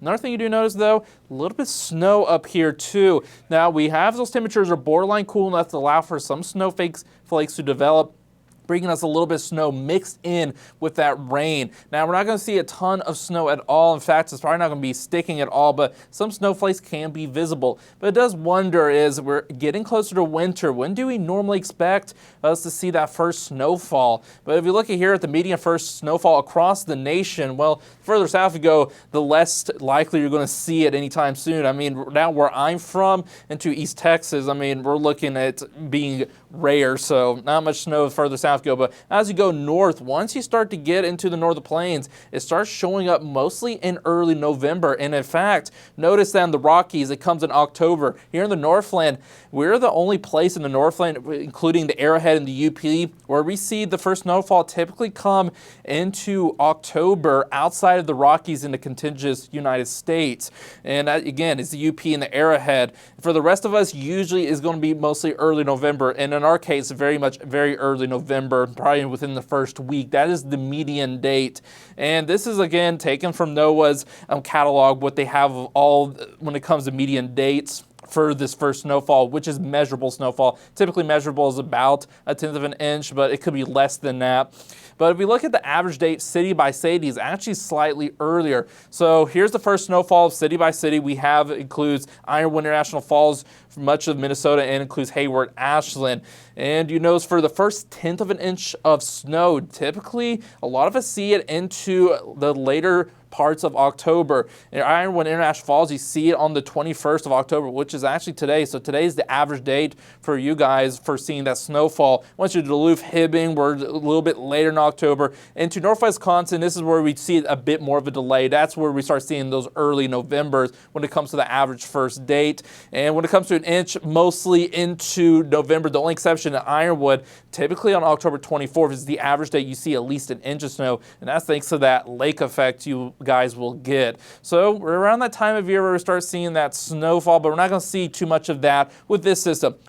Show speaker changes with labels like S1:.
S1: Another thing you do notice, though, a little bit of snow up here, too. Now, we have those temperatures are borderline cool enough to allow for some snowflakes to develop, bringing us a little bit of snow mixed in with that rain. Now, we're not going to see a ton of snow at all. In fact, it's probably not going to be sticking at all, but some snowflakes can be visible. But it does wonder, is we're getting closer to winter. When do we normally expect us to see that first snowfall? But if you look at here at the median first snowfall across the nation, well, further south you go, the less likely you're going to see it anytime soon. I mean, now where I'm from into East Texas, I mean, we're looking at being rare, so not much snow further south go. But as you go north, once you start to get into the northern plains, it starts showing up mostly in early November. And in fact, notice that in the Rockies, it comes in October. Here in the Northland, we're the only place in the Northland, including the Arrowhead and the UP, where we see the first snowfall typically come into October outside of the Rockies in the contiguous United States. And that, again, is the UP and the Arrowhead. For the rest of us, usually is going to be mostly early November. And in our case, very early November, probably within the first week. That is the median date. And this is, again, taken from NOAA's catalog, what they have of all when it comes to median dates for this first snowfall, which is measurable snowfall. Typically measurable is about 1/10 of an inch, but it could be less than that. But if we look at the average date city by city, it's actually slightly earlier. So here's the first snowfall city by city. We have includes Ironwood International Falls for much of Minnesota and includes Hayward, Ashland. And you notice for the first 1/10 of an inch of snow, typically a lot of us see it into the later parts of October. In Ironwood International Falls, you see it on the 21st of October, which is actually today. So today is the average date for you guys for seeing that snowfall. Once you're Duluth, Hibbing, we're a little bit later in October. Into Northwest Wisconsin, this is where we see a bit more of a delay. That's where we start seeing those early Novembers when it comes to the average first date. And when it comes to an inch, mostly into November. The only exception in Ironwood, typically on October 24th is the average date you see at least an inch of snow. And that's thanks to that lake effect you guys will get. So we're around that time of year where we start seeing that snowfall, but we're not going to see too much of that with this system.